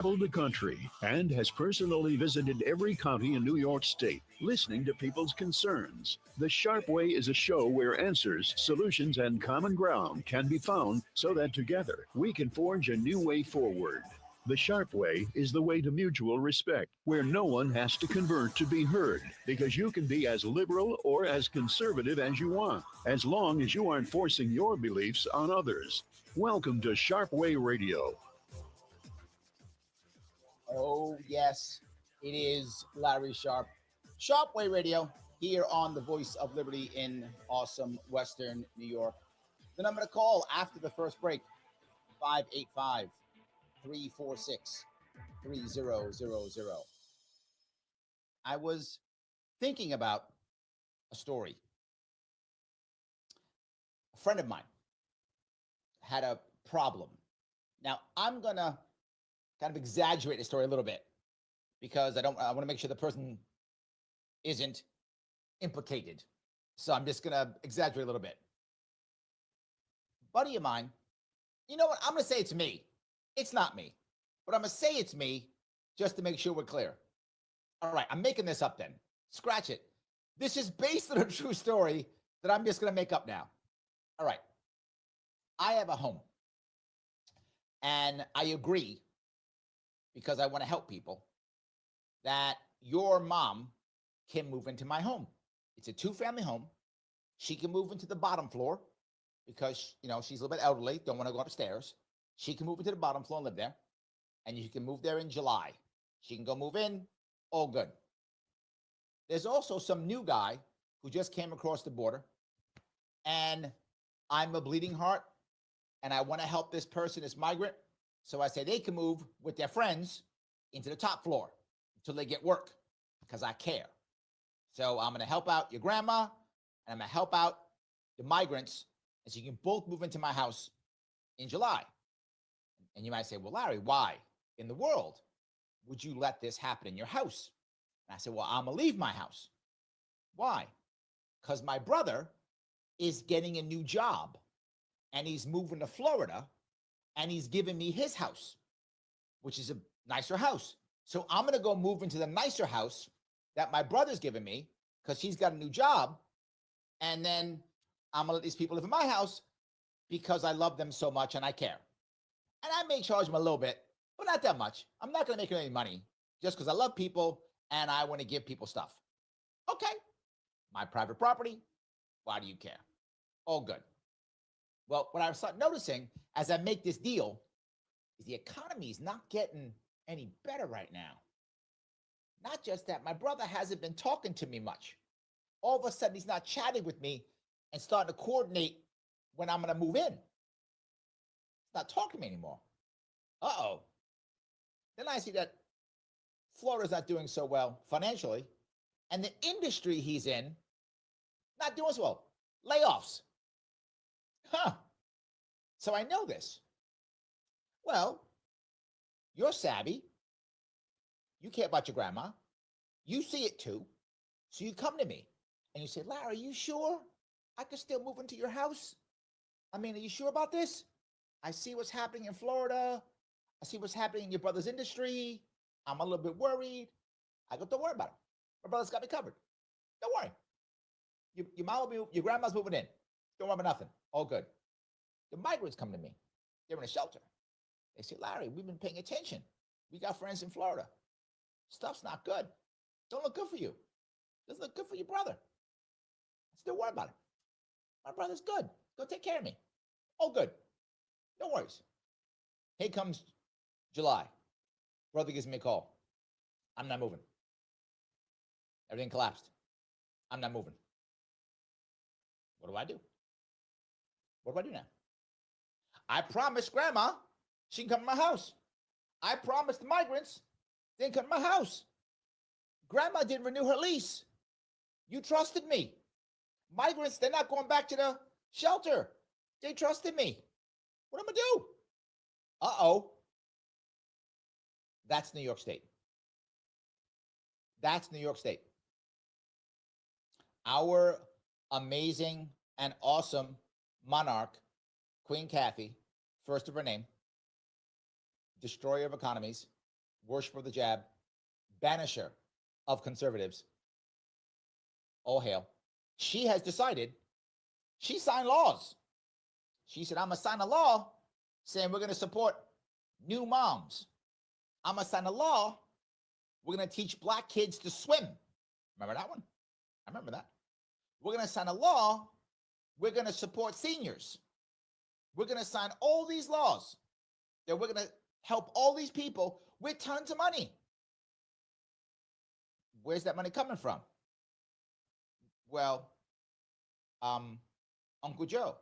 traveled the country and has personally visited every county in New York State, listening to people's concerns. The Sharp Way is a show where answers, solutions, and common ground can be found so that together we can forge a new way forward. The Sharp Way is the way to mutual respect, where no one has to convert to be heard, because you can be as liberal or as conservative as you want, as long as you aren't forcing your beliefs on others. Welcome to Sharp Way Radio. Oh, yes, it is Larry Sharpe. Sharpe Way Radio here on the Voice of Liberty in awesome Western New York. The number to call after the first break, 585-346-3000. I was thinking about a story. A friend of mine had a problem. Now, I'm going to kind of exaggerate the story a little bit because I want to make sure the person isn't implicated. So I'm just going to exaggerate a little bit. Buddy of mine, you know what? I'm going to say it's me. It's not me, but I'm going to say it's me just to make sure we're clear. All right, I'm making this up then. Scratch it. This is based on a true story that I'm just going to make up now. All right. I have a home and I agree, because I want to help people, that your mom can move into my home. It's a 2-family home. She can move into the bottom floor because, she's a little bit elderly, don't want to go upstairs. She can move into the bottom floor and live there. And you can move there in July. She can go move in, all good. There's also some new guy who just came across the border, and I'm a bleeding heart, and I want to help this person, this migrant. So I say they can move with their friends into the top floor until they get work, because I care. So I'm going to help out your grandma, and I'm going to help out the migrants, and so you can both move into my house in July. And you might say, well, Larry, why in the world would you let this happen in your house? And I said, well, I'm going to leave my house. Why? Because my brother is getting a new job, and he's moving to Florida, and he's giving me his house, which is a nicer house. So I'm going to go move into the nicer house that my brother's giving me because he's got a new job. And then I'm going to let these people live in my house because I love them so much and I care. And I may charge them a little bit, but not that much. I'm not going to make any money just because I love people and I want to give people stuff. Okay, my private property. Why do you care? All good. Well, what I start noticing as I make this deal is the economy is not getting any better right now. Not just that, my brother hasn't been talking to me much. All of a sudden, he's not chatting with me and starting to coordinate when I'm going to move in. He's not talking to me anymore. Uh-oh. Then I see that Florida's not doing so well financially, and the industry he's in, not doing so well. Layoffs. Huh. So I know this. Well, you're savvy. You care about your grandma. You see it too. So you come to me and you say, Larry, are you sure I could still move into your house? I mean, are you sure about this? I see what's happening in Florida. I see what's happening in your brother's industry. I'm a little bit worried. I go, don't worry about it. My brother's got me covered. Don't worry. Your mom will be, your grandma's moving in. Don't worry about nothing. All good. The migrants come to me. They're in a shelter. They say, Larry, we've been paying attention. We got friends in Florida. Stuff's not good. Don't look good for you. Doesn't look good for your brother. Still worry about it. My brother's good. Go take care of me. All good. No worries. Here comes July. Brother gives me a call. I'm not moving. Everything collapsed. I'm not moving. What do I do? What do I do now? I promised grandma she can come to my house. I promised the migrants they can come to my house. Grandma didn't renew her lease. You trusted me. Migrants, they're not going back to the shelter. They trusted me. What am I gonna do? Uh-oh. That's New York State. That's New York State. Our amazing and awesome monarch, Queen Kathy, first of her name, destroyer of economies, worshiper of the jab, banisher of conservatives, all hail. She has decided, she signed laws. She said, I'm going to sign a law saying we're going to support new moms. I'm going to sign a law. We're going to teach black kids to swim. Remember that one? I remember that. We're going to sign a law. We're going to support seniors. We're going to sign all these laws that we're going to help all these people with tons of money. Where's that money coming from? Well, Uncle Joe.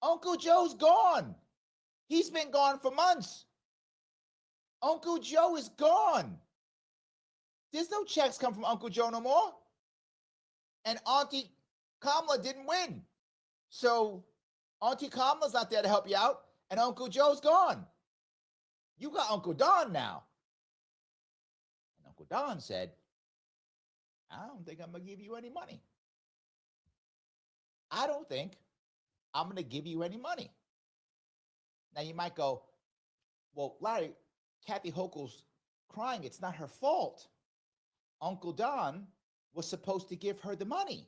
Uncle Joe's gone. He's been gone for months. Uncle Joe is gone. There's no checks come from Uncle Joe no more. And Auntie Kamala didn't win. So Auntie Kamala's not there to help you out, and Uncle Joe's gone. You got Uncle Don now. And Uncle Don said, I don't think I'm going to give you any money. I don't think I'm going to give you any money. Now you might go, well, Larry, Kathy Hochul's crying. It's not her fault. Uncle Don was supposed to give her the money.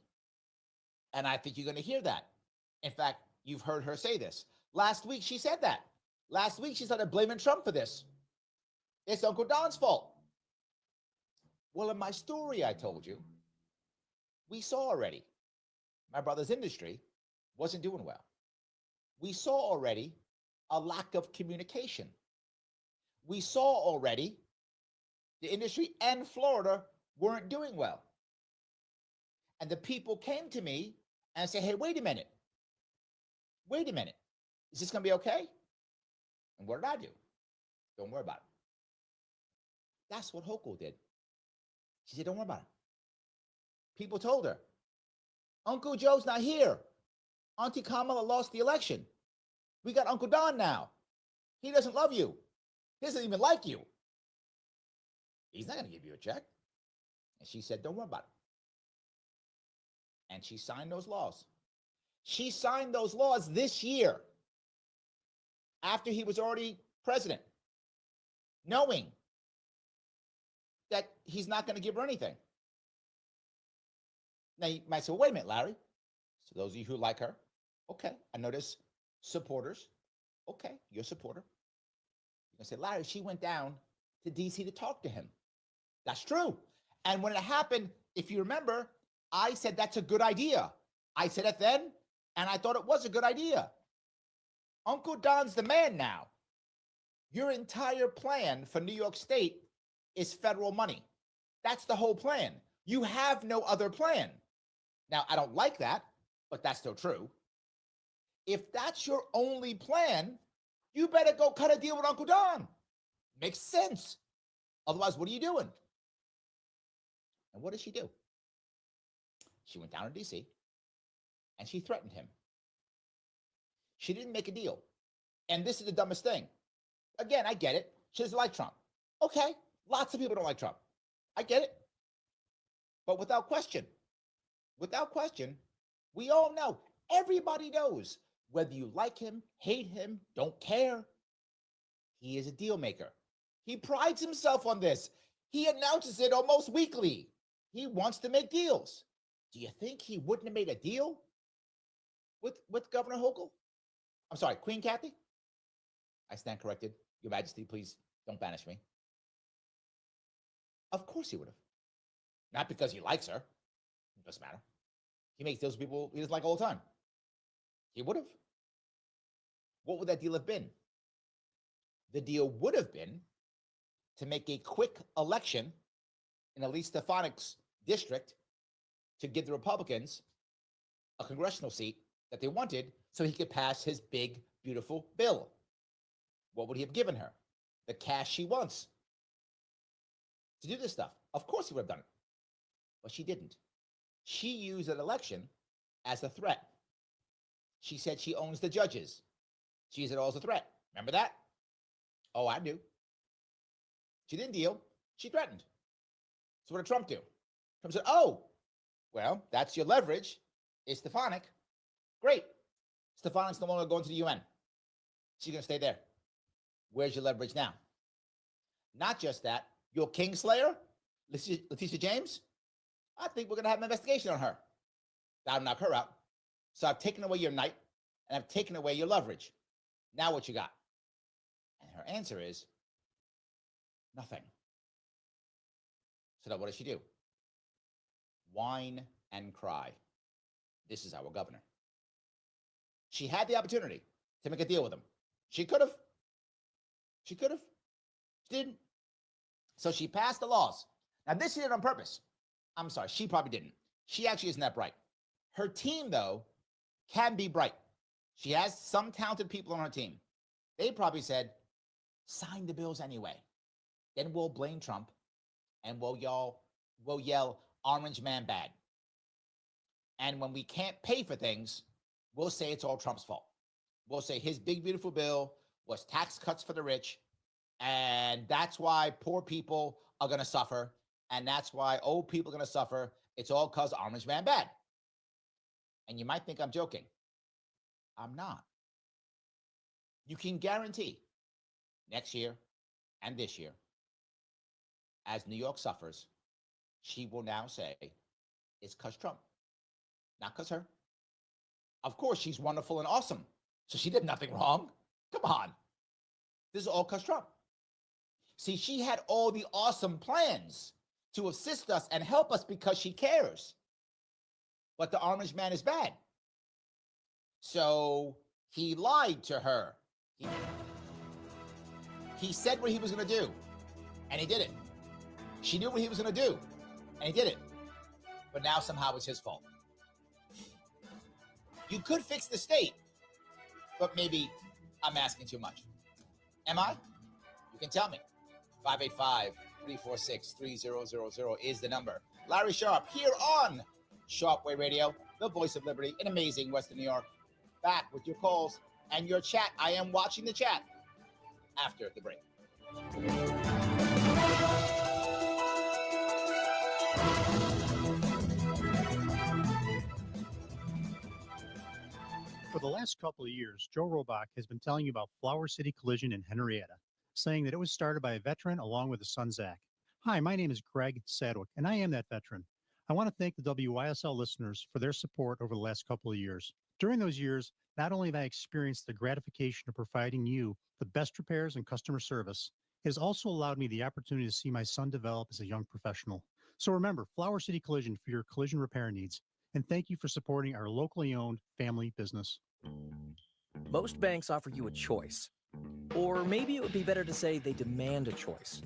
And I think you're going to hear that. In fact, you've heard her say this. Last week, she said that. Last week, she started blaming Trump for this. It's Uncle Don's fault. Well, in my story I told you, we saw already my brother's industry wasn't doing well. We saw already a lack of communication. We saw already the industry and Florida weren't doing well. And the people came to me and said, hey, wait a minute. Wait a minute. Is this going to be okay? And what did I do? Don't worry about it. That's what Hochul did. She said, don't worry about it. People told her, Uncle Joe's not here. Auntie Kamala lost the election. We got Uncle Don now. He doesn't love you. He doesn't even like you. He's not going to give you a check. And she said, don't worry about it. And she signed those laws. She signed those laws this year after he was already president, knowing that he's not going to give her anything. Now, you might say, well, wait a minute, Larry. So those of you who like her, okay, I notice supporters. Okay, you're a supporter. You're going to say, Larry, she went down to D.C. to talk to him. That's true. And when it happened, if you remember, I said that's a good idea. I said it then, and I thought it was a good idea. Uncle Don's the man now. Your entire plan for New York State is federal money. That's the whole plan. You have no other plan. Now, I don't like that, but that's still true. If that's your only plan, you better go cut a deal with Uncle Don. Makes sense. Otherwise, what are you doing? And what did she do? She went down to D.C. and she threatened him. She didn't make a deal. And this is the dumbest thing. Again, I get it. She doesn't like Trump. Okay, lots of people don't like Trump. I get it. But without question, we all know, everybody knows, whether you like him, hate him, don't care, he is a deal maker. He prides himself on this. He announces it almost weekly. He wants to make deals. Do you think he wouldn't have made a deal with Governor Hochul? I'm sorry, Queen Kathy? I stand corrected. Your Majesty, please don't banish me. Of course he would have. Not because he likes her. It doesn't matter. He makes deals with people he doesn't like all the time. He would have. What would that deal have been? The deal would have been to make a quick election in Elise Stefanik's district to give the Republicans a congressional seat that they wanted so he could pass his big, beautiful bill. What would he have given her? The cash she wants to do this stuff. Of course he would have done it. But she didn't. She used an election as a threat. She said she owns the judges. She used it all as a threat. Remember that? Oh, I do. She didn't deal. She threatened. So what did Trump do? Trump said, oh, well, that's your leverage. It's Stefanik. Great. Stefanik's no longer going to the UN. She's going to stay there. Where's your leverage now? Not just that, your Kingslayer, Letitia James, I think we're going to have an investigation on her. That'll knock her out. So I've taken away your night and I've taken away your leverage. Now what you got? And her answer is nothing. So now what does she do? Whine and cry. This is our governor. She had the opportunity to make a deal with him. She could have. She could have. She didn't. So she passed the laws. Now, this she did on purpose. I'm sorry, she probably didn't. She actually isn't that bright. Her team, though, can be bright. She has some talented people on her team. They probably said, sign the bills anyway. Then we'll blame Trump and we'll yell orange man bad. And when we can't pay for things, we'll say it's all Trump's fault. We'll say his big, beautiful bill was tax cuts for the rich. And that's why poor people are going to suffer. And that's why old people are going to suffer. It's all because orange man bad. And you might think I'm joking. I'm not. You can guarantee next year and this year, as New York suffers, she will now say it's because Trump, not because her. Of course, she's wonderful and awesome. So she did nothing wrong. Come on. This is all because Trump. See, she had all the awesome plans to assist us and help us because she cares. But the orange man is bad. So he lied to her. He said what he was going to do, and he did it. She knew what he was going to do, and he did it. But now somehow it's his fault. You could fix the state, but maybe I'm asking too much. Am I? You can tell me. 585-346-3000 is the number. Larry Sharpe here on Sharpe Radio, the voice of liberty in amazing Western New York. Back with your calls and your chat. I am watching the chat after the break. For the last couple of years, Joe Robach has been telling you about Flower City Collision in Henrietta, saying that it was started by a veteran along with his son, Zach. Hi, my name is Greg Sadwick, and I am that veteran. I want to thank the WYSL listeners for their support over the last couple of years. During those years, not only have I experienced the gratification of providing you the best repairs and customer service, it has also allowed me the opportunity to see my son develop as a young professional. So remember, Flower City Collision for your collision repair needs. And thank you for supporting our locally owned family business. Most banks offer you a choice. Or maybe it would be better to say they demand a choice.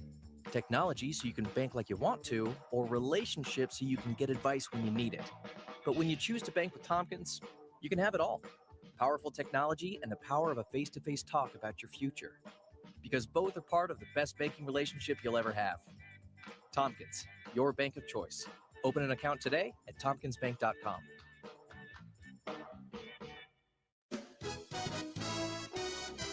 Technology so you can bank like you want to, or relationships so you can get advice when you need it. But when you choose to bank with Tompkins, you can have it all. Powerful technology and the power of a face-to-face talk about your future. Because both are part of the best banking relationship you'll ever have. Tompkins, your bank of choice. Open an account today at tompkinsbank.com.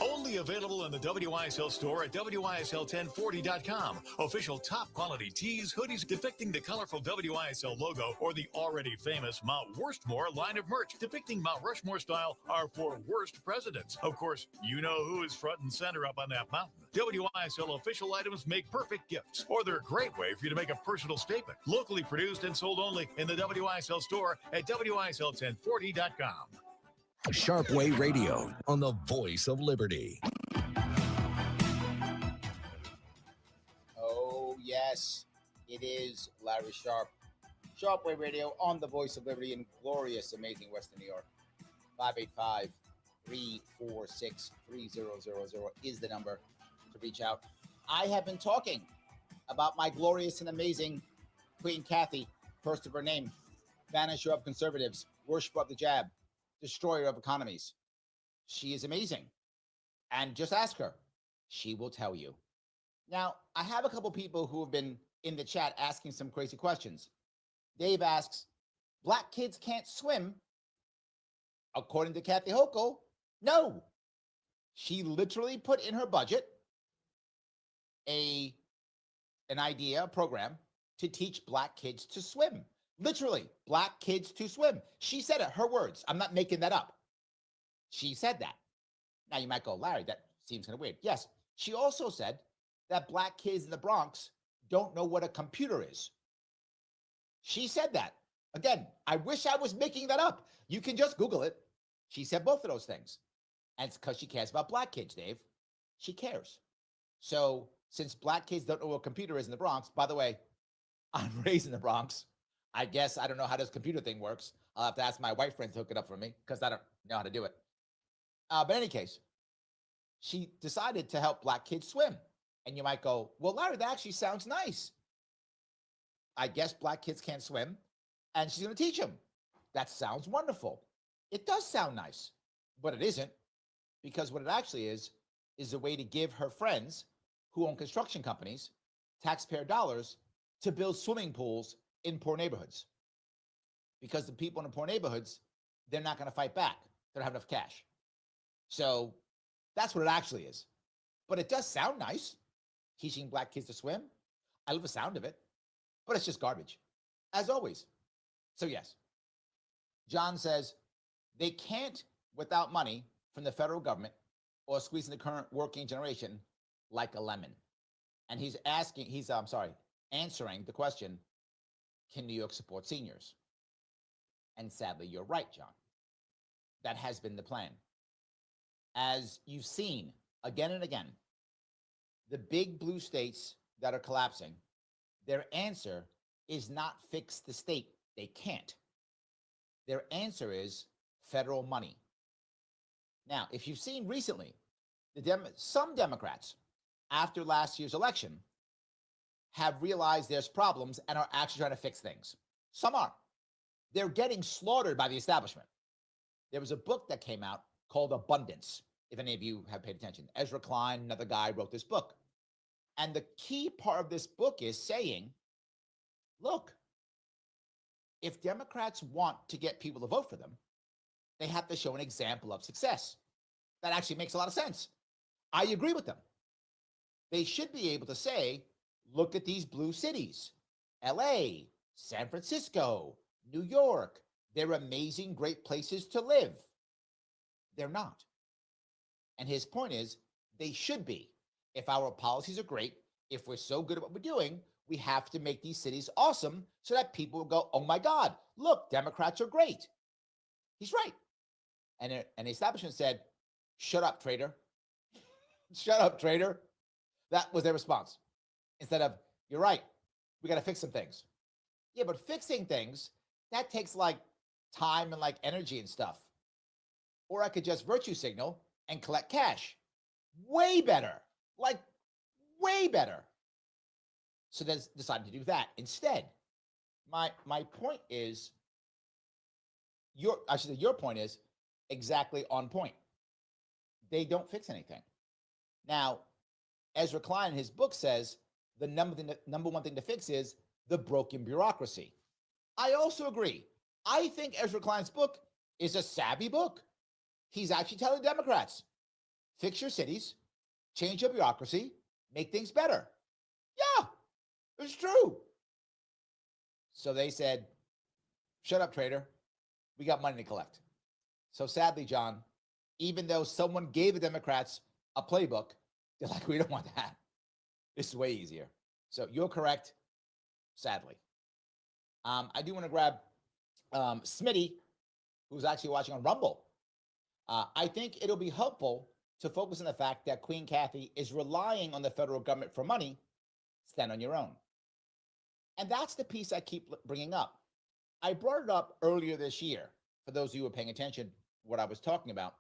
Only available in the WYSL store at WYSL1040.com. Official top quality tees, hoodies depicting the colorful WYSL logo or the already famous Mount Worstmore line of merch depicting Mount Rushmore style are for worst presidents. Of course, you know who is front and center up on that mountain. WYSL official items make perfect gifts, or they're a great way for you to make a personal statement. Locally produced and sold only in the WYSL store at WYSL1040.com. Sharpe Radio on the voice of liberty. Oh, yes, it is Larry Sharpe. Sharpe Radio on the voice of liberty in glorious, amazing Western New York. 585-346-3000 is the number to reach out. I have been talking about my glorious and amazing Queen Kathy, first of her name, vanisher of conservatives, worshiper of the jab, destroyer of economies. She is amazing. And just ask her. She will tell you. Now, I have a couple people who have been in the chat asking some crazy questions. Dave asks, black kids can't swim? According to Kathy Hochul, no. She literally put in her budget an idea, a program to teach black kids to swim. Literally, black kids to swim. She said it, her words. I'm not making that up. She said that. Now you might go, Larry, that seems kind of weird. Yes, she also said that black kids in the Bronx don't know what a computer is. She said that. Again, I wish I was making that up. You can just Google it. She said both of those things. And it's because she cares about black kids, Dave. She cares. So since black kids don't know what a computer is in the Bronx, by the way, I'm raised in the Bronx. I guess I don't know how this computer thing works. I'll have to ask my white friends to hook it up for me because I don't know how to do it. But in any case, she decided to help black kids swim. And you might go, well, Larry, that actually sounds nice. I guess black kids can't swim, and she's going to teach them. That sounds wonderful. It does sound nice, but it isn't, because what it actually is a way to give her friends who own construction companies taxpayer dollars to build swimming pools in poor neighborhoods. Because the people in the poor neighborhoods, they're not going to fight back. They don't have enough cash. So that's what it actually is. But it does sound nice, teaching black kids to swim. I love the sound of it, but it's just garbage, as always. So yes, John says they can't without money from the federal government or squeezing the current working generation like a lemon. And he's answering the question, can New York support seniors? And sadly, you're right, John. That has been the plan. As you've seen again and again, the big blue states that are collapsing, their answer is not fix the state. They can't. Their answer is federal money. Now, if you've seen recently, some Democrats, after last year's election, have realized there's problems and are actually trying to fix things. Some are. They're getting slaughtered by the establishment. There was a book that came out called Abundance, if any of you have paid attention. Ezra Klein, another guy, wrote this book. And the key part of this book is saying, look, if Democrats want to get people to vote for them, they have to show an example of success. That actually makes a lot of sense. I agree with them. They should be able to say, look at these blue cities, LA, San Francisco, New York. They're amazing, great places to live. They're not. And his point is, they should be. If our policies are great, if we're so good at what we're doing, we have to make these cities awesome so that people will go, oh my God, look, Democrats are great. He's right. And the establishment said, shut up, traitor. Shut up, traitor. That was their response. Instead of, you're right, we got to fix some things. Yeah, but fixing things, that takes like time and like energy and stuff. Or I could just virtue signal and collect cash. Way better. Like, way better. So they decided to do that instead. My point is, your point is exactly on point. They don't fix anything. Now, Ezra Klein in his book says the number one thing to fix is the broken bureaucracy. I also agree. I think Ezra Klein's book is a savvy book. He's actually telling Democrats, fix your cities, change your bureaucracy, make things better. Yeah, it's true. So they said, shut up, traitor. We got money to collect. So sadly, John, even though someone gave the Democrats a playbook, they're like, we don't want that. This is way easier. So you're correct, sadly. I do want to grab Smitty, who's actually watching on Rumble. I think it'll be helpful to focus on the fact that Queen Kathy is relying on the federal government for money. Stand on your own. And that's the piece I keep bringing up. I brought it up earlier this year, for those of you who are paying attention, what I was talking about.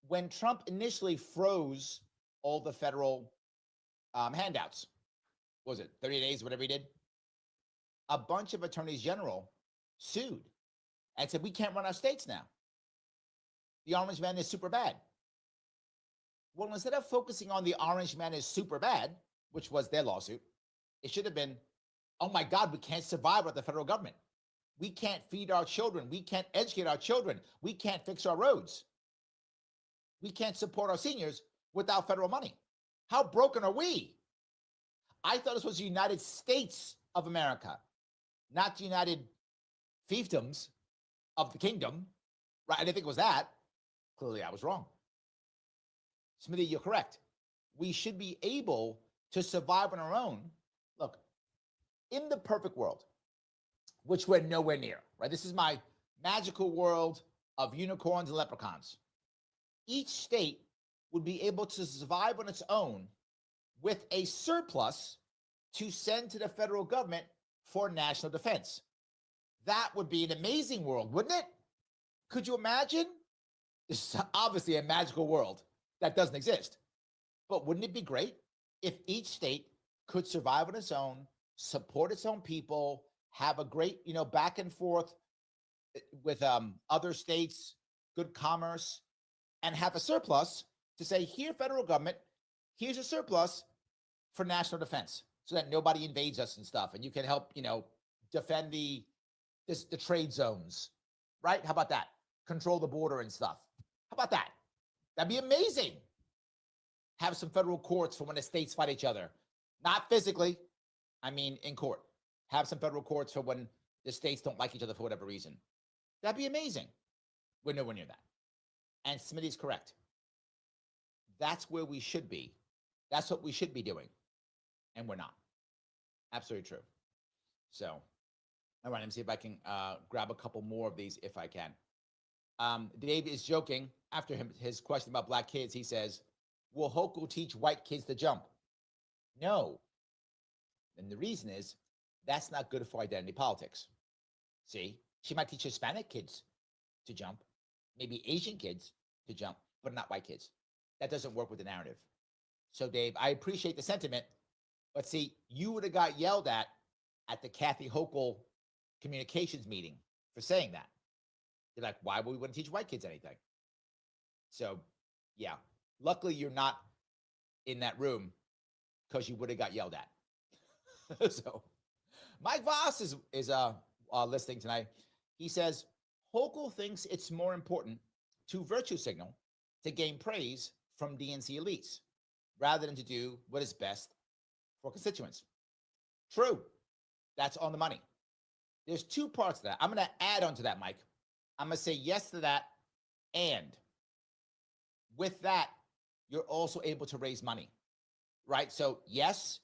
When Trump initially froze all the federal handouts, what was it, 30 days, whatever he did? A bunch of attorneys general sued and said, we can't run our states now. The orange man is super bad. Well, instead of focusing on the orange man is super bad, which was their lawsuit, it should have been, oh my God, we can't survive without the federal government. We can't feed our children. We can't educate our children. We can't fix our roads. We can't support our seniors without federal money. How broken are we? I thought this was the United States of America, not the United Fiefdoms of the kingdom. Right? I didn't think it was that. Clearly, I was wrong. Smithy, you're correct. We should be able to survive on our own. Look, in the perfect world, which we're nowhere near, right? This is my magical world of unicorns and leprechauns. Each state would be able to survive on its own with a surplus to send to the federal government for national defense. That would be an amazing world, wouldn't it? Could you imagine? This is obviously a magical world that doesn't exist. But wouldn't it be great if each state could survive on its own, support its own people, have a great, back and forth with other states, good commerce, and have a surplus to say, here, federal government, here's a surplus for national defense so that nobody invades us and stuff. And you can help, defend the trade zones, right? How about that? Control the border and stuff. How about that? That'd be amazing. Have some federal courts for when the states fight each other. Not physically, in court. Have some federal courts for when the states don't like each other for whatever reason. That'd be amazing. We're nowhere near that. And Smitty's correct. That's where we should be. That's what we should be doing. And we're not. Absolutely true. So, all right, let me see if I can grab a couple more of these if I can. Dave is joking after his question about black kids. He says, will Hochul teach white kids to jump? No. And the reason is that's not good for identity politics. See, she might teach Hispanic kids to jump, maybe Asian kids to jump, but not white kids. That doesn't work with the narrative. So, Dave, I appreciate the sentiment, but see, you would have got yelled at the Kathy Hochul communications meeting for saying that. They're like, why would we want to teach white kids anything? So, yeah, luckily you're not in that room because you would have got yelled at. So, Mike Voss is listening tonight. He says, Hochul thinks it's more important to virtue signal to gain praise from DNC elites rather than to do what is best for constituents. True. That's on the money. There's two parts to that. I'm going to add on to that, Mike. I'm going to say yes to that. And with that, you're also able to raise money, right? So yes,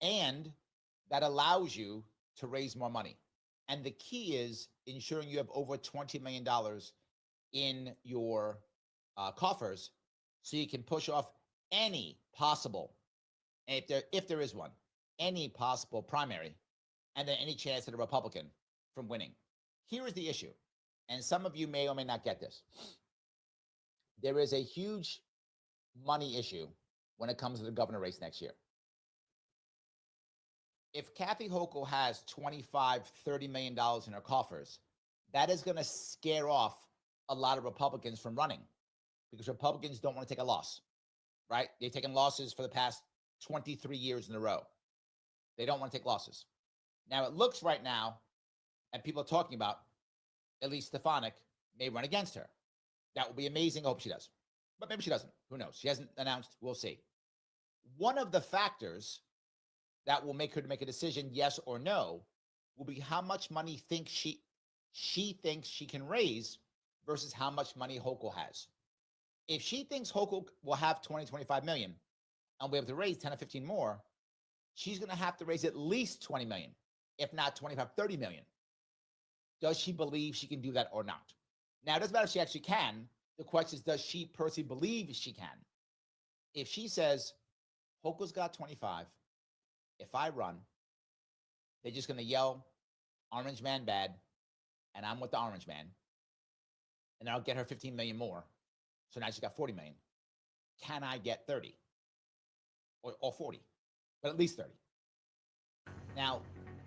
and that allows you to raise more money. And the key is ensuring you have over $20 million in your coffers so you can push off any possible, if there is one, any possible primary, and then any chance at a Republican from winning. Here is the issue, and some of you may or may not get this. There is a huge money issue when it comes to the governor race next year. If Kathy Hochul has $25, $30 million in her coffers, that is going to scare off a lot of Republicans from running because Republicans don't want to take a loss, right? They've taken losses for the past 23 years in a row. They don't want to take losses. Now, it looks right now, and people are talking about, Elise Stefanik may run against her. That would be amazing. I hope she does. But maybe she doesn't. Who knows? She hasn't announced. We'll see. One of the factors that will make her to make a decision, yes or no, will be how much money she thinks she can raise versus how much money Hochul has. If she thinks Hochul will have 20, 25 million and we have to raise 10 or 15 more, she's going to have to raise at least 20 million, if not 25, 30 million. Does she believe she can do that or not? Now, it doesn't matter if she actually can. The question is, does she personally believe she can? If she says, Hochul's got 25, if I run, they're just going to yell, Orange Man bad, and I'm with the Orange Man, and I'll get her 15 million more. So now she's got 40 million. Can I get 30 or 40? But at least 30. Now,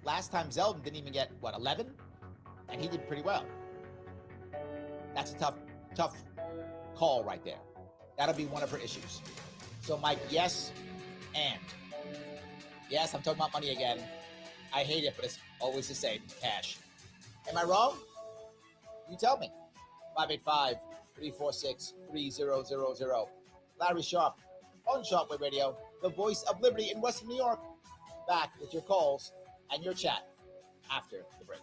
last time Zeldin didn't even get, 11? And he did pretty well. That's a tough call right there. That'll be one of her issues. So, Mike, yes, and. Yes, I'm talking about money again. I hate it, but it's always the same, cash. Am I wrong? You tell me. 585-346-3000. Larry Sharpe on Sharpe Radio, the voice of liberty in Western New York. Back with your calls and your chat after the break.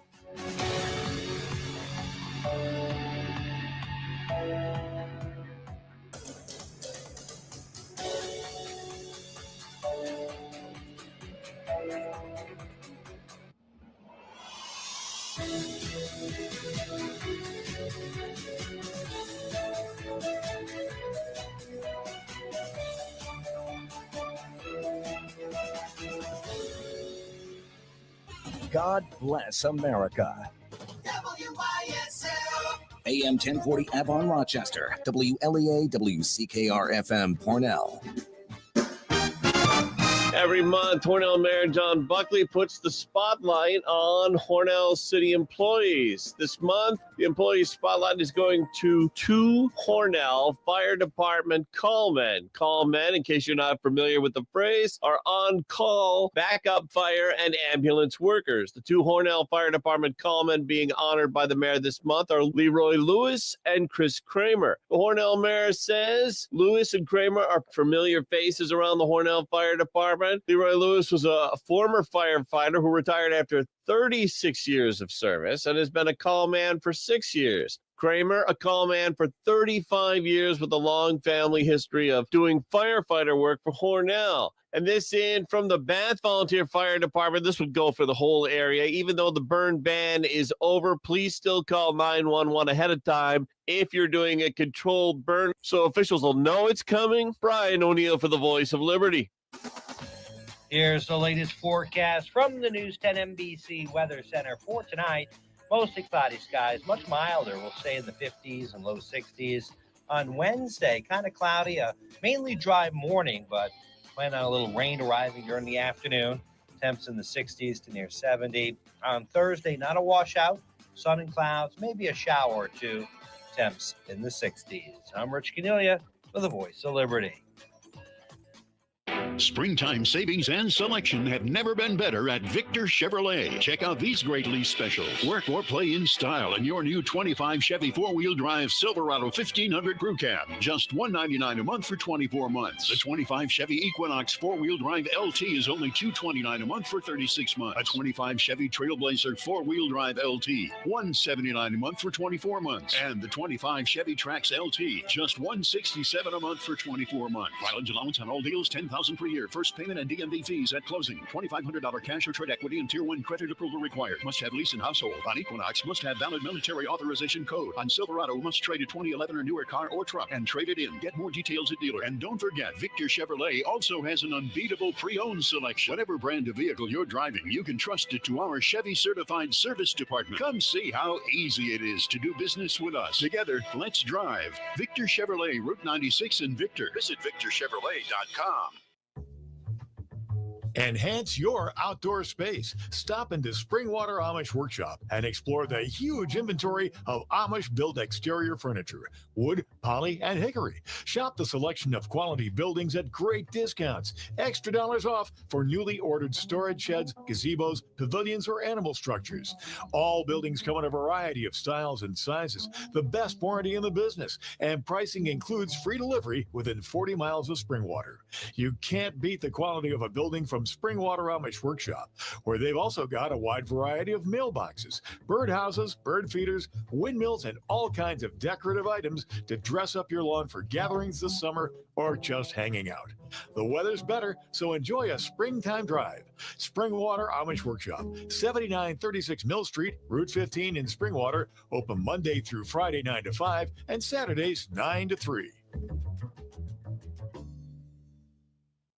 God bless America. WYSL. AM 1040 Avon, Rochester. WLEA WCKR FM Cornell. Every month, Hornell Mayor John Buckley puts the spotlight on Hornell City employees. This month, the employee spotlight is going to two Hornell Fire Department callmen. Callmen, in case you're not familiar with the phrase, are on-call backup fire and ambulance workers. The two Hornell Fire Department callmen being honored by the mayor this month are Leroy Lewis and Chris Kramer. The Hornell mayor says Lewis and Kramer are familiar faces around the Hornell Fire Department. Leroy Lewis was a former firefighter who retired after 36 years of service and has been a call man for 6 years. Kramer, a call man for 35 years with a long family history of doing firefighter work for Hornell. And this in from the Bath Volunteer Fire Department. This would go for the whole area. Even though the burn ban is over, please still call 911 ahead of time if you're doing a controlled burn so officials will know it's coming. Brian O'Neill for the Voice of Liberty. Here's the latest forecast from the News 10 NBC Weather Center for tonight. Mostly cloudy skies, much milder. We'll stay in the 50s and low 60s. On Wednesday, kind of cloudy, a mainly dry morning, but plan on a little rain arriving during the afternoon. Temps in the 60s to near 70. On Thursday, not a washout, sun and clouds, maybe a shower or two. Temps in the 60s. I'm Rich Cornelia for the Voice of Liberty. Springtime savings and selection have never been better at Victor Chevrolet. Check out these great lease specials. Work or play in style in your new 25 Chevy four-wheel drive Silverado 1500 Crew Cab. Just $199 a month for 24 months. The 25 Chevy Equinox four-wheel drive LT is only $229 a month for 36 months. A 25 Chevy Trailblazer four-wheel drive LT, $179 a month for 24 months. And the 25 Chevy Trax LT, just $167 a month for 24 months. Mileage allowance on all deals, $10,000 per year. First payment and DMV fees at closing. $2,500 cash or trade equity and Tier 1 credit approval required. Must have lease and household. On Equinox, must have valid military authorization code. On Silverado, must trade a 2011 or newer car or truck and trade it in. Get more details at dealer. And don't forget, Victor Chevrolet also has an unbeatable pre-owned selection. Whatever brand of vehicle you're driving, you can trust it to our Chevy certified service department. Come see how easy it is to do business with us. Together, let's drive. Victor Chevrolet, Route 96 in Victor. Visit victorchevrolet.com. Enhance your outdoor space. Stop into Springwater Amish Workshop and explore the huge inventory of Amish-built exterior furniture, wood, poly, and hickory. Shop the selection of quality buildings at great discounts. Extra dollars off for newly ordered storage sheds, gazebos, pavilions, or animal structures. All buildings come in a variety of styles and sizes. The best warranty in the business. And pricing includes free delivery within 40 miles of Springwater. You can't beat the quality of a building from Springwater Amish Workshop, where they've also got a wide variety of mailboxes, birdhouses, bird feeders, windmills, and all kinds of decorative items to dress up your lawn for gatherings this summer or just hanging out. The weather's better, so enjoy a springtime drive. Springwater Amish Workshop, 7936 Mill Street, Route 15 in Springwater, open Monday through Friday 9 to 5 and Saturdays 9 to 3.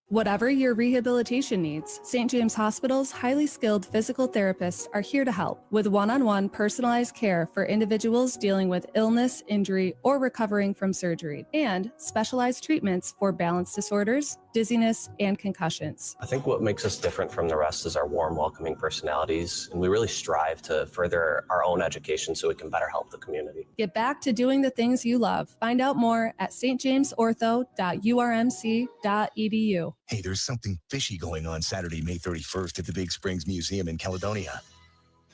Whatever your rehabilitation needs, St. James Hospital's highly skilled physical therapists are here to help with one-on-one personalized care for individuals dealing with illness, injury, or recovering from surgery, and specialized treatments for balance disorders, dizziness, and concussions. I think what makes us different from the rest is our warm, welcoming personalities, and we really strive to further our own education so we can better help the community. Get back to doing the things you love. Find out more at stjamesortho.urmc.edu. Hey, there's something fishy going on Saturday, May 31st at the Big Springs Museum in Caledonia.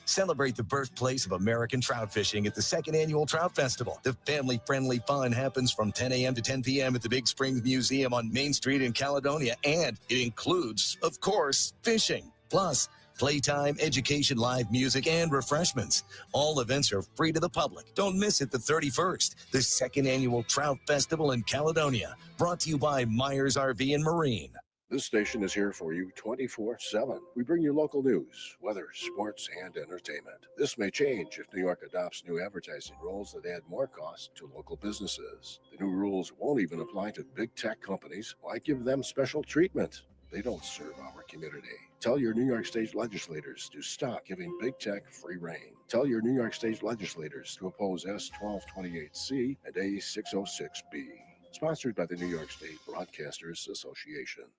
Celebrate the birthplace of American trout fishing at the second annual Trout Festival. The family-friendly fun happens from 10 a.m. to 10 p.m. at the Big Springs Museum on Main Street in Caledonia, and it includes, of course, fishing. Plus, playtime, education, live music, and refreshments. All events are free to the public. Don't miss it the 31st, the second annual Trout Festival in Caledonia. Brought to you by Myers RV and Marine. This station is here for you 24/7. We bring you local news, weather, sports, and entertainment. This may change if New York adopts new advertising rules that add more cost to local businesses. The new rules won't even apply to big tech companies. Why give them special treatment? They don't serve our community. Tell your New York State legislators to stop giving big tech free rein. Tell your New York State legislators to oppose S1228C and A606B. Sponsored by the New York State Broadcasters Association.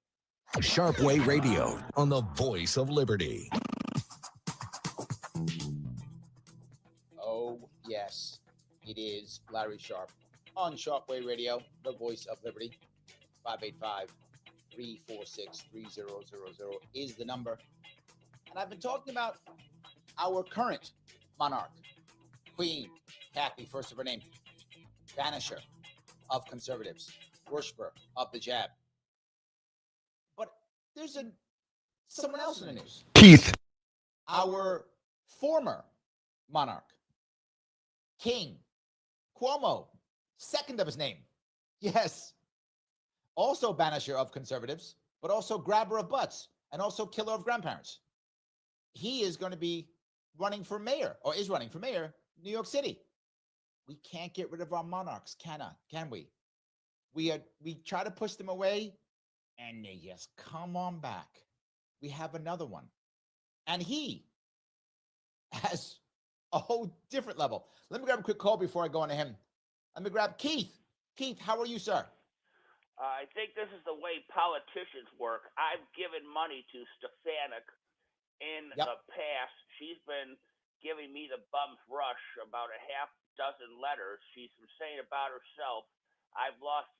Sharpe Radio on the voice of liberty. Oh, yes, it is Larry Sharpe on Sharpe Radio, the voice of liberty. 585-346-3000 is the number. And I've been talking about our current monarch, Queen Kathy, first of her name, banisher of conservatives, worshiper of the jab. But there's someone else in the news. Keith. Our former monarch, King Cuomo, second of his name. Yes. Also banisher of conservatives, but also grabber of butts and also killer of grandparents. He is going to be running for mayor, or is running for mayor, New York City. We can't get rid of our monarchs, can we? We try to push them away, and they just come on back. We have another one. And he has a whole different level. Let me grab a quick call before I go on to him. Let me grab Keith. Keith, how are you, sir? I think this is the way politicians work. I've given money to Stefanik in the past. She's been giving me the bum's rush about a half dozen letters she's been saying about herself. I've lost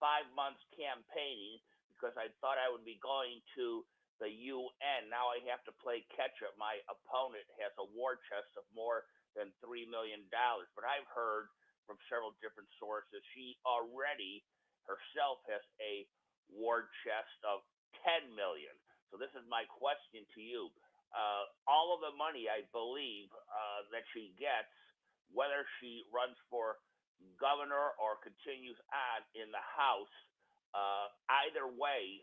5 months campaigning because I thought I would be going to the UN. Now I have to play catch up. My opponent has a war chest of more than $3 million. But I've heard from several different sources she already herself has a war chest of 10 million. So this is my question to you. All of the money, I believe, that she gets, whether she runs for governor or continues on in the House, either way,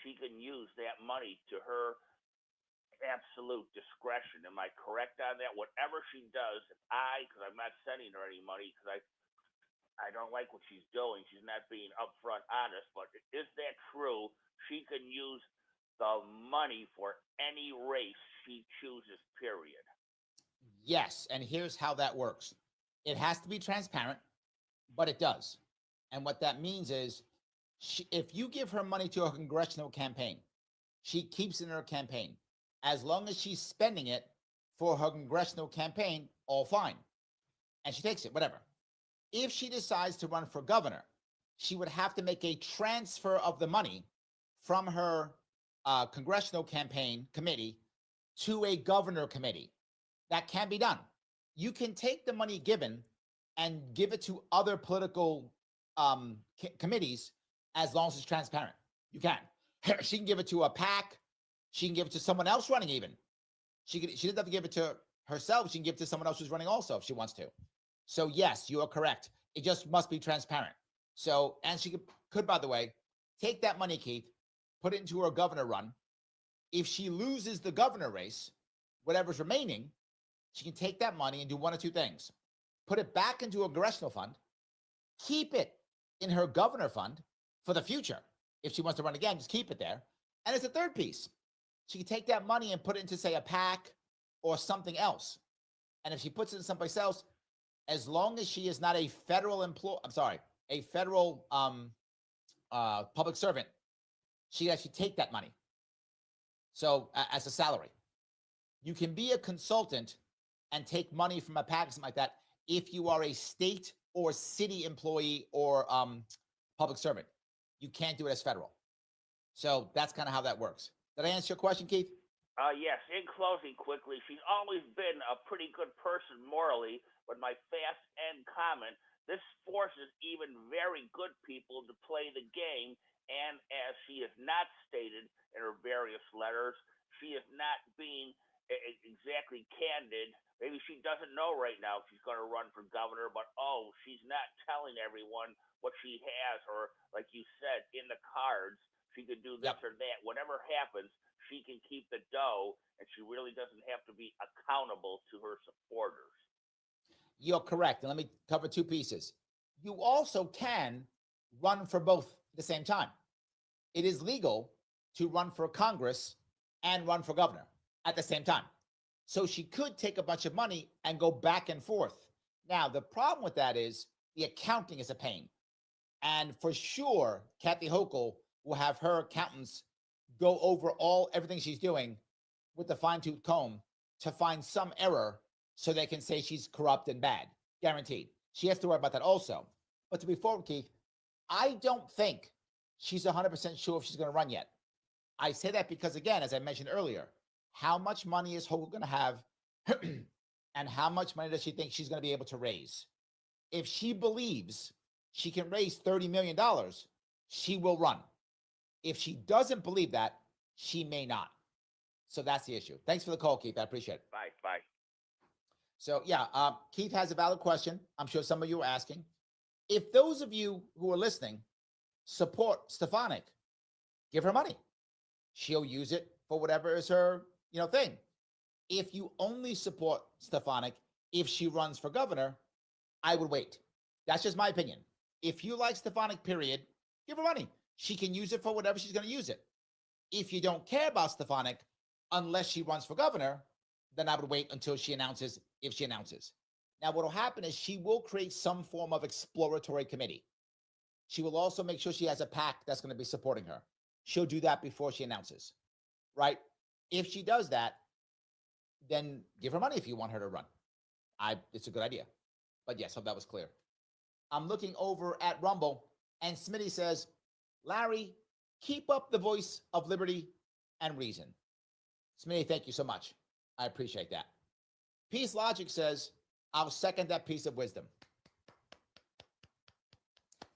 she can use that money to her absolute discretion. Am I correct on that? Whatever she does, because I'm not sending her any money because I don't like what she's doing. She's not being upfront honest, but is that true? She can use the money for any race she chooses, period. Yes, and here's how that works. It has to be transparent, but it does. And what that means is if you give her money to a congressional campaign, she keeps it in her campaign. As long as she's spending it for her congressional campaign, all fine. And she takes it, whatever. If she decides to run for governor, she would have to make a transfer of the money from her congressional campaign committee to a governor committee. That can be done. You can take the money given and give it to other political committees as long as it's transparent. You can. She can give it to a PAC. She can give it to someone else running even. She doesn't have to give it to herself. She can give it to someone else who's running also if she wants to. So yes, you are correct. It just must be transparent. So, and she could, by the way, take that money, Keith, put it into her governor run. If she loses the governor race, whatever's remaining, she can take that money and do one or two things. Put it back into a congressional fund, keep it in her governor fund for the future. If she wants to run again, just keep it there. And it's a third piece. She can take that money and put it into, say, a PAC or something else. And if she puts it in someplace else, as long as she is not a federal a federal public servant, she actually take that money. So as a salary, you can be a consultant and take money from a PAC, something like that, if you are a state or city employee or public servant. You can't do it as federal. So that's kind of how that works. Did I answer your question, Keith? Yes. In closing, quickly, she's always been a pretty good person morally, but my fast end comment, this forces even very good people to play the game, and as she has not stated in her various letters, she is not being exactly candid. Maybe she doesn't know right now if she's going to run for governor, but she's not telling everyone what she has, or like you said, in the cards. She could do this or that. Whatever happens, she can keep the dough, and she really doesn't have to be accountable to her supporters. You're correct. And let me cover two pieces. You also can run for both at the same time. It is legal to run for Congress and run for governor at the same time. So she could take a bunch of money and go back and forth. Now, the problem with that is the accounting is a pain. And for sure, Kathy Hochul will have her accountants go over everything she's doing with the fine-tooth comb to find some error so they can say she's corrupt and bad. Guaranteed. She has to worry about that also. But to be forward, Keith, I don't think she's 100% sure if she's going to run yet. I say that because, again, as I mentioned earlier, how much money is Hochul going to have and how much money does she think she's going to be able to raise? If she believes she can raise $30 million, she will run. If she doesn't believe that, she may not. So that's the issue. Thanks for the call, Keith. I appreciate it. Bye. So, Keith has a valid question. I'm sure some of you are asking. If those of you who are listening support Stefanik, give her money. She'll use it for whatever is her, thing. If you only support Stefanik, if she runs for governor, I would wait. That's just my opinion. If you like Stefanik, period, give her money. She can use it for whatever she's going to use it. If you don't care about Stefanik, unless she runs for governor, then I would wait until she announces, if she announces. Now, what will happen is she will create some form of exploratory committee. She will also make sure she has a PAC that's going to be supporting her. She'll do that before she announces, right? If she does that, then give her money if you want her to run. It's a good idea. But yes, hope that was clear. I'm looking over at Rumble, and Smitty says, Larry, keep up the voice of liberty and reason. Smitty, thank you so much. I appreciate that. Peace Logic says, I'll second that piece of wisdom.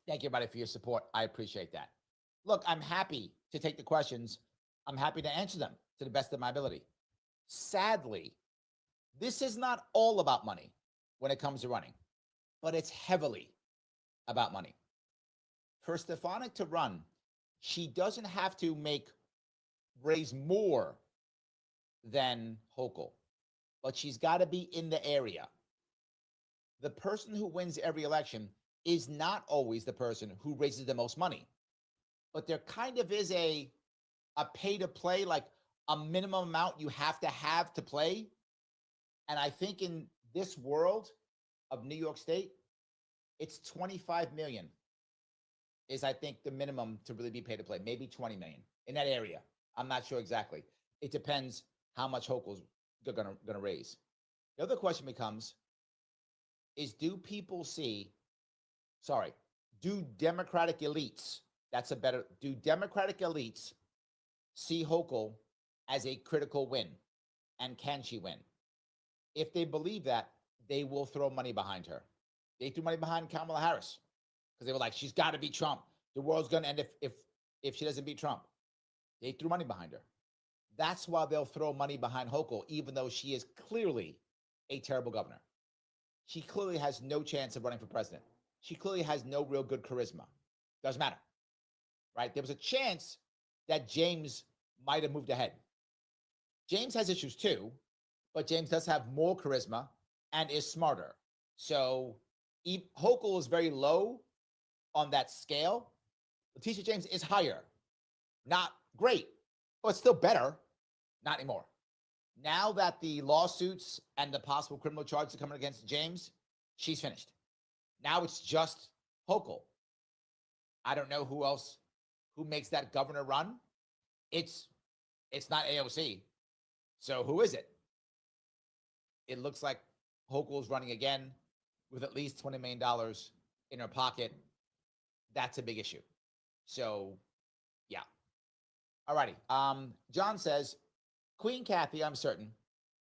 Thank you, everybody, for your support. I appreciate that. Look, I'm happy to take the questions. I'm happy to answer them to the best of my ability. Sadly, this is not all about money when it comes to running, but it's heavily about money. For Stefanik to run, she doesn't have to raise more than Hochul, but she's got to be in the area. The person who wins every election is not always the person who raises the most money, but there kind of is a pay to play, like a minimum amount you have to play. And I think in this world of New York State, it's 25 million is, I think, the minimum to really be pay to play, maybe 20 million in that area. I'm not sure exactly. It depends how much Hochul's gonna raise. The other question becomes is, do Democratic elites, do Democratic elites see Hochul as a critical win? And can she win? If they believe that, they will throw money behind her. They threw money behind Kamala Harris because they were like, she's got to beat Trump. The world's going to end if she doesn't beat Trump. They threw money behind her. That's why they'll throw money behind Hochul, even though she is clearly a terrible governor. She clearly has no chance of running for president. She clearly has no real good charisma. Doesn't matter, right? There was a chance that James might have moved ahead. James has issues too, but James does have more charisma and is smarter. So Hochul is very low on that scale. Letitia James is higher. Not great, but still better. Not anymore. Now that the lawsuits and the possible criminal charges are coming against James, she's finished. Now it's just Hochul. I don't know who else who makes that governor run. It's not AOC. So who is it? It looks like Hochul's running again with at least $20 million in her pocket. That's a big issue. So, yeah. All righty. John says, Queen Kathy, I'm certain,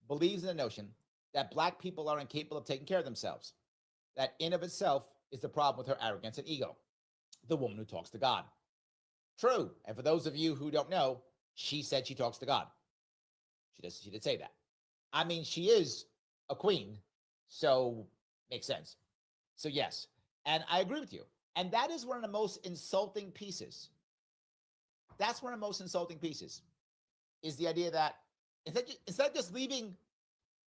believes in the notion that Black people are incapable of taking care of themselves. That in of itself is the problem with her arrogance and ego. The woman who talks to God. True. And for those of you who don't know, she said she talks to God. She did say that. I mean, she is a queen, so makes sense. So yes, and I agree with you. And that is one of the most insulting pieces That's one of the most insulting pieces, is the idea that instead of just leaving,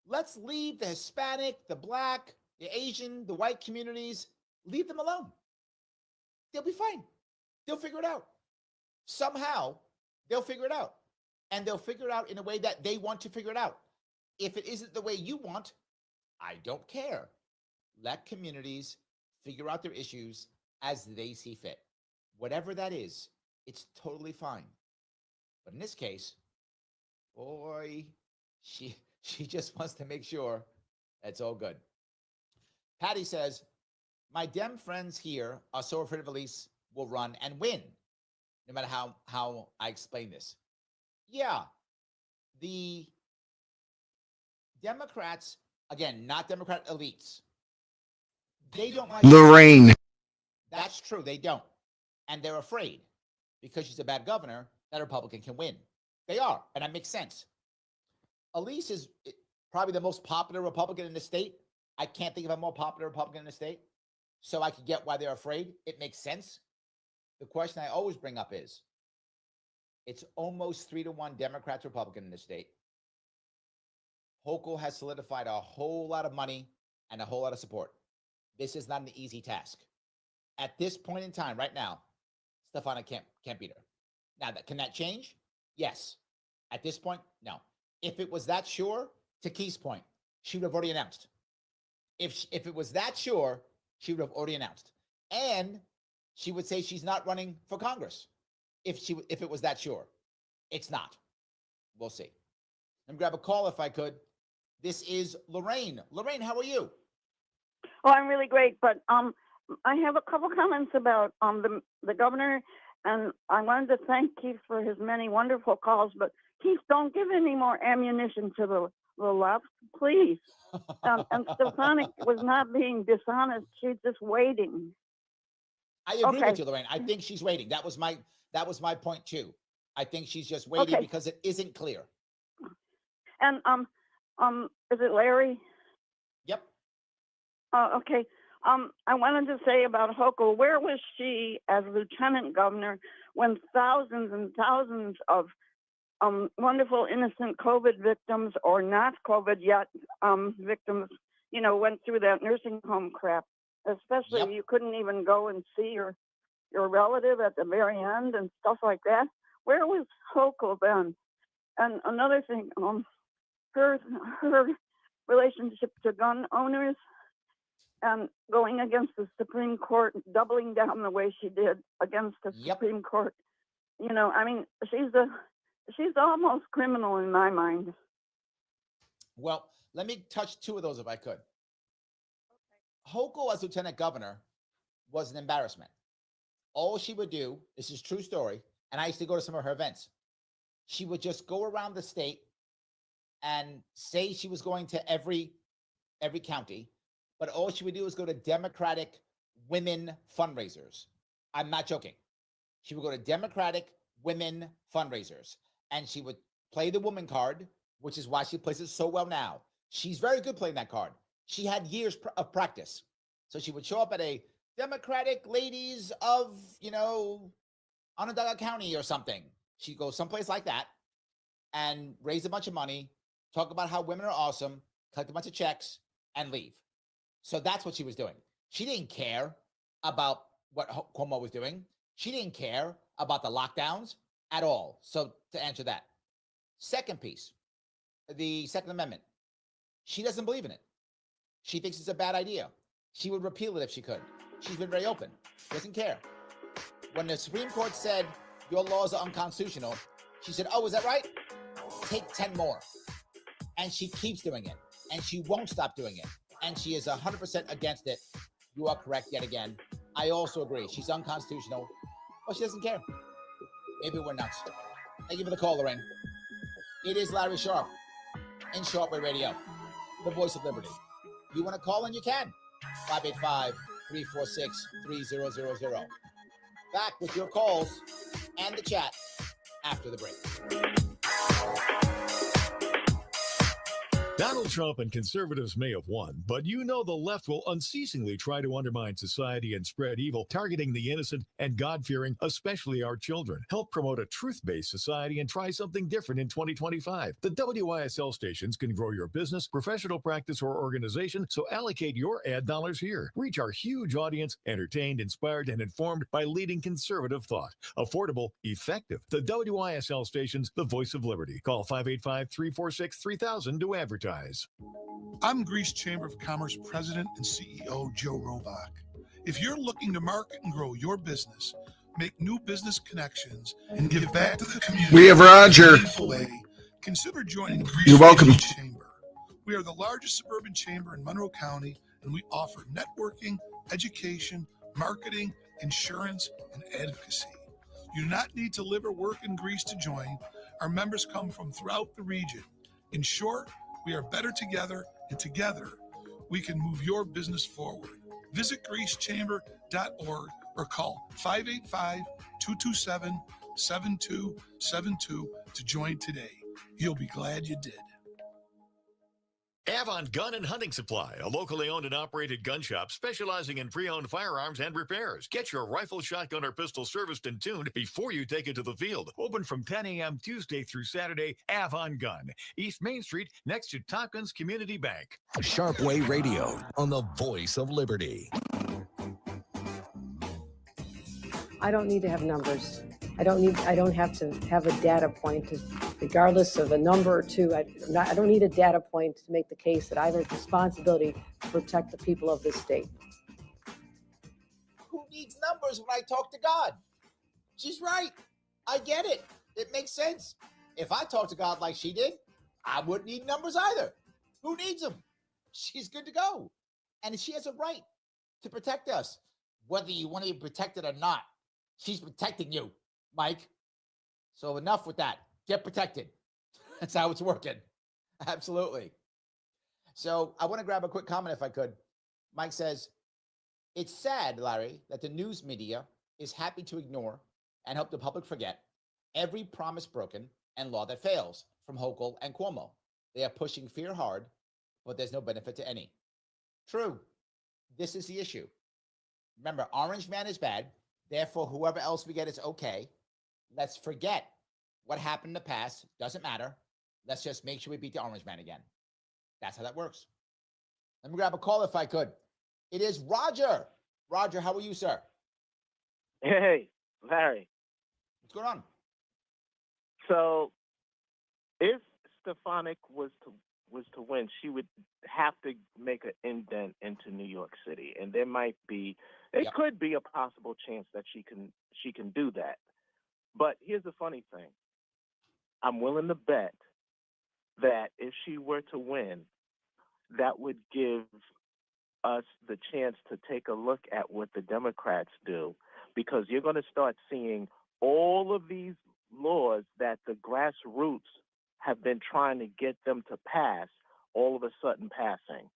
let's leave the Hispanic, the Black, the Asian, the white communities, leave them alone. They'll be fine. They'll figure it out. Somehow, they'll figure it out. And they'll figure it out in a way that they want to figure it out. If it isn't the way you want, I don't care. Let communities figure out their issues as they see fit. Whatever that is, it's totally fine. But in this case, boy, she just wants to make sure it's all good. Patty says, my Dem friends here are so afraid of Elise will run and win, no matter how I explain this. Yeah, the Democrats, again, not Democrat elites, they don't like Lorraine. That's true, they don't. And they're afraid because she's a bad governor that a Republican can win. They are, and that makes sense. Elise is probably the most popular Republican in the state. I can't think of a more popular Republican in the state. So I could get why they're afraid. It makes sense. The question I always bring up is, it's almost 3-1 Democrats, Republican in the state. Hochul has solidified a whole lot of money and a whole lot of support. This is not an easy task. At this point in time, right now, Stefana can't beat her. Now, can that change? Yes. At this point, no. If it was that sure, to Keith's point, she would have already announced. If it was that sure, she would have already announced. And she would say she's not running for Congress. If it was that sure. It's not. We'll see. Let me grab a call if I could. This is Lorraine. Lorraine, how are you? Oh, I'm really great, but I have a couple comments about the governor, and I wanted to thank Keith for his many wonderful calls, but Keith, don't give any more ammunition to the left, please. And Stefanik was not being dishonest. She's just waiting. I agree with you, Lorraine. I think she's waiting. That was my point too. I think she's just waiting because it isn't clear. And is it Larry? Yep. Okay. I wanted to say about Hochul, where was she as lieutenant governor when thousands and thousands of wonderful innocent COVID victims or not COVID yet victims, went through that nursing home crap? Especially you couldn't even go and see your relative at the very end and stuff like that. Where was Hochul then? And another thing, her relationship to gun owners and going against the Supreme Court, doubling down the way she did against the Supreme Court. She's almost criminal in my mind. Well, let me touch two of those if I could. Hochul as lieutenant governor was an embarrassment. All she would do, this is true story, and I used to go to some of her events. She would just go around the state and say she was going to every county, but all she would do is go to Democratic women fundraisers. I'm not joking. She would go to Democratic women fundraisers, and she would play the woman card, which is why she plays it so well now. She's very good playing that card. She had years of practice. So she would show up at a Democratic ladies of, Onondaga County or something. She'd go someplace like that and raise a bunch of money, talk about how women are awesome, collect a bunch of checks, and leave. So that's what she was doing. She didn't care about what Cuomo was doing. She didn't care about the lockdowns at all. So to answer that. Second piece, the Second Amendment. She doesn't believe in it. She thinks it's a bad idea. She would repeal it if she could. She's been very open. Doesn't care. When the Supreme Court said your laws are unconstitutional, she said, oh, is that right? Take 10 more. And she keeps doing it. And she won't stop doing it. And she is 100% against it. You are correct yet again. I also agree. She's unconstitutional, but she doesn't care. Maybe we're nuts. Thank you for the call, Lorraine. It is Larry Sharpe in Sharpe Radio, the voice of liberty. You want to call in, you can. 585-346-3000. Back with your calls and the chat after the break. Donald Trump and conservatives may have won, but you know the left will unceasingly try to undermine society and spread evil, targeting the innocent and God-fearing, especially our children. Help promote a truth-based society and try something different in 2025. The WYSL stations can grow your business, professional practice, or organization, so allocate your ad dollars here. Reach our huge audience, entertained, inspired, and informed by leading conservative thought. Affordable, effective. The WYSL stations, the voice of liberty. Call 585-346-3000 to advertise. I'm Greece Chamber of Commerce President and CEO Joe Robach. If you're looking to market and grow your business, make new business connections, and give back to the community, we have Roger. Consider joining Greece You're welcome. Chamber. We are the largest suburban chamber in Monroe County, and we offer networking, education, marketing, insurance, and advocacy. You do not need to live or work in Greece to join. Our members come from throughout the region. In short, we are better together, and together we can move your business forward. Visit greecechamber.org or call 585-227-7272 to join today. You'll be glad you did. Avon Gun and Hunting Supply, a locally owned and operated gun shop specializing in pre-owned firearms and repairs. Get your rifle, shotgun, or pistol serviced and tuned before you take it to the field. Open from 10 a.m. Tuesday through Saturday. Avon Gun, East Main Street, next to Tompkins Community Bank. Sharpe Radio on the voice of liberty. I don't need to have numbers. I don't have to have a data point, regardless of a number or two. I don't need a data point to make the case that I have a responsibility to protect the people of this state. Who needs numbers when I talk to God? She's right. I get it. It makes sense. If I talk to God like she did, I wouldn't need numbers either. Who needs them? She's good to go. And she has a right to protect us, whether you want to be protected or not. She's protecting you, Mike. So enough with that. Get protected. That's how it's working. Absolutely. So I want to grab a quick comment if I could. Mike says, it's sad, Larry, that the news media is happy to ignore and help the public forget every promise broken and law that fails from Hochul and Cuomo. They are pushing fear hard, but there's no benefit to any. True. This is the issue. Remember, Orange Man is bad. Therefore, whoever else we get is okay. Let's forget what happened in the past. Doesn't matter. Let's just make sure we beat the Orange Man again. That's how that works. Let me grab a call if I could. It is Roger. Roger, how are you, sir? Hey, Larry. What's going on? So, if Stefanik was to win, she would have to make an indent into New York City, and there could be a possible chance that she can do that. But here's the funny thing: I'm willing to bet that if she were to win, that would give us the chance to take a look at what the Democrats do, because you're going to start seeing all of these laws that the grassroots have been trying to get them to pass, all of a sudden passing.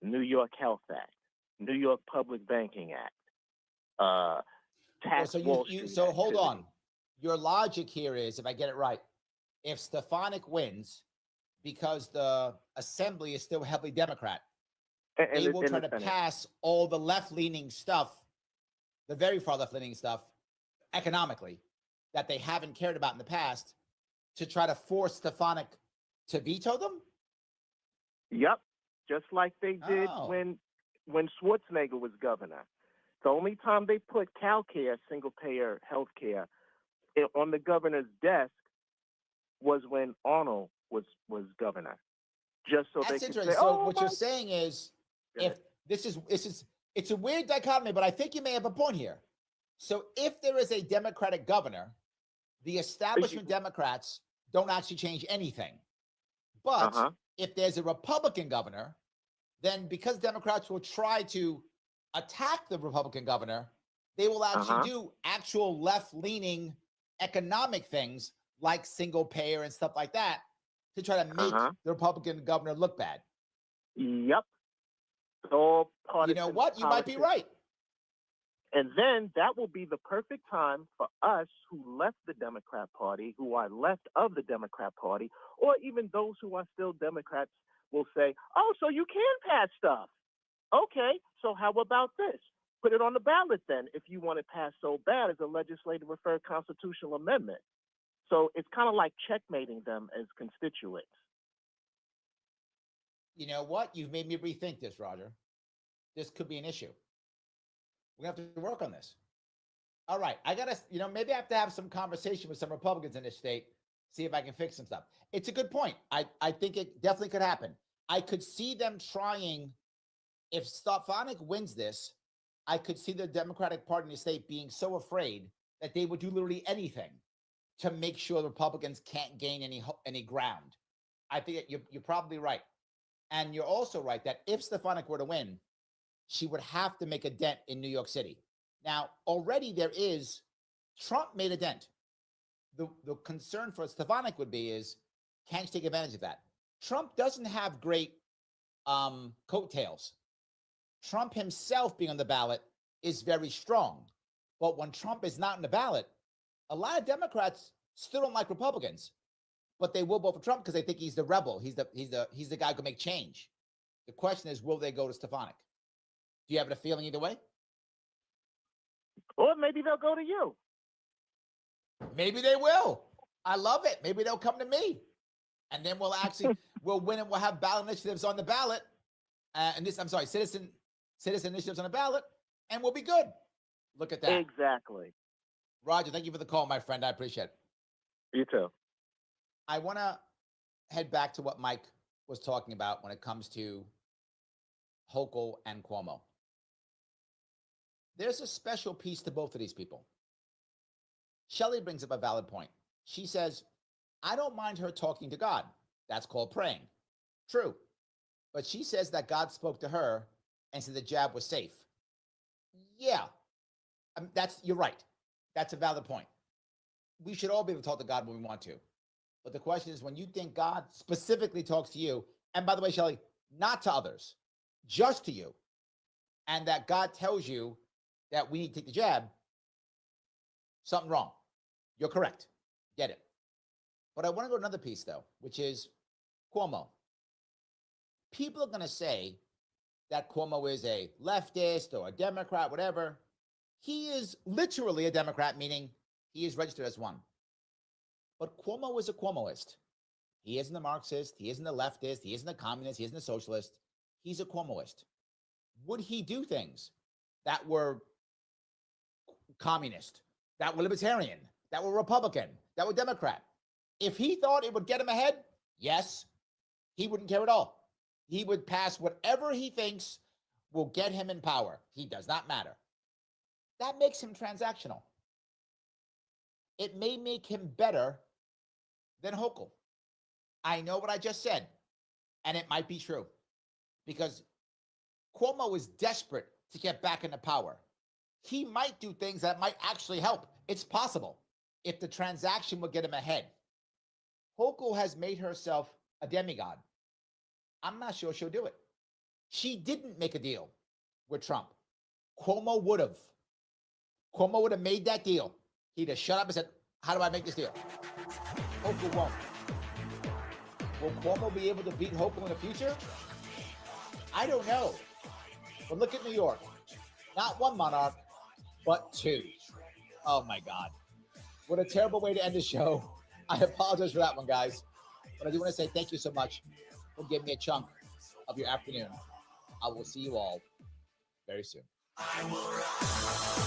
New York Health Act, New York Public Banking Act, tax Wall Street So hold activity. on. Your logic here is, if I get it right, if Stefanik wins, because the assembly is still heavily Democrat, they will try to pass all the left-leaning stuff, the very far left-leaning stuff, economically, that they haven't cared about in the past, to try to force Stefanik to veto them? Yep, just like they did when Schwarzenegger was governor. The only time they put CalCare, single-payer health care, on the governor's desk was when Arnold was governor. Just so That's they could interesting. say, So what you're saying is, if it's a weird dichotomy, but I think you may have a point here. So if there is a Democratic governor, the establishment Democrats don't actually change anything. But if there's a Republican governor, then because Democrats will try to attack the Republican governor, they will actually do actual left-leaning economic things like single payer and stuff like that to try to make the Republican governor look bad. Yep. All you know what? You might be right. And then that will be the perfect time for us who left the Democrat Party, who are left of the Democrat Party, or even those who are still Democrats will say, oh, so you can pass stuff. Okay, so how about this? Put it on the ballot then if you want it passed so bad as a legislative referred constitutional amendment. So it's kind of like checkmating them as constituents. You know what? You've made me rethink this, Roger. This could be an issue. We're going to have to work on this. All right. I got to, maybe I have to have some conversation with some Republicans in this state, see if I can fix some stuff. It's a good point. I think it definitely could happen. I could see them trying, if Stefanik wins this, I could see the Democratic Party in the state being so afraid that they would do literally anything to make sure the Republicans can't gain any ground. I think you're probably right. And you're also right that if Stefanik were to win, she would have to make a dent in New York City. Now, already Trump made a dent. The concern for Stefanik would be is, can she take advantage of that? Trump doesn't have great coattails. Trump himself being on the ballot is very strong. But when Trump is not on the ballot, a lot of Democrats still don't like Republicans, but they will vote for Trump because they think he's the rebel. He's the guy who can make change. The question is, will they go to Stefanik? Do you have a feeling either way? Or maybe they'll go to you. Maybe they will. I love it. Maybe they'll come to me. And then we'll win and we'll have ballot initiatives on the ballot. Citizen initiatives on the ballot, and we'll be good. Look at that. Exactly. Roger, thank you for the call, my friend. I appreciate it. You too. I want to head back to what Mike was talking about when it comes to Hochul and Cuomo. There's a special piece to both of these people. Shelley brings up a valid point. She says, I don't mind her talking to God. That's called praying. True. But she says that God spoke to her and said the jab was safe. Yeah, you're right. That's a valid point. We should all be able to talk to God when we want to. But the question is, when you think God specifically talks to you, and by the way, Shelley, not to others, just to you, and that God tells you that we need to take the jab, something wrong. You're correct. Get it. But I want to go to another piece, though, which is Cuomo. People are going to say that Cuomo is a leftist or a Democrat, whatever. He is literally a Democrat, meaning he is registered as one. But Cuomo is a Cuomoist. He isn't a Marxist. He isn't a leftist. He isn't a communist. He isn't a socialist. He's a Cuomoist. Would he do things that were communist, that were libertarian, that were Republican, that were Democrat? If he thought it would get him ahead, yes, he wouldn't care at all. He would pass whatever he thinks will get him in power. He does not matter. That makes him transactional. It may make him better than Hochul. I know what I just said, and it might be true, because Cuomo is desperate to get back into power. He might do things that might actually help. It's possible if the transaction would get him ahead. Hochul has made herself a demigod. I'm not sure she'll do it. She didn't make a deal with Trump. Cuomo would have. Cuomo would have made that deal. He'd have shut up and said, how do I make this deal? Hochul won't. Will Cuomo be able to beat Hochul in the future? I don't know. But look at New York. Not one monarch, but two. Oh my God. What a terrible way to end the show. I apologize for that one, guys. But I do want to say thank you so much for giving me a chunk of your afternoon. I will see you all very soon. I will rise.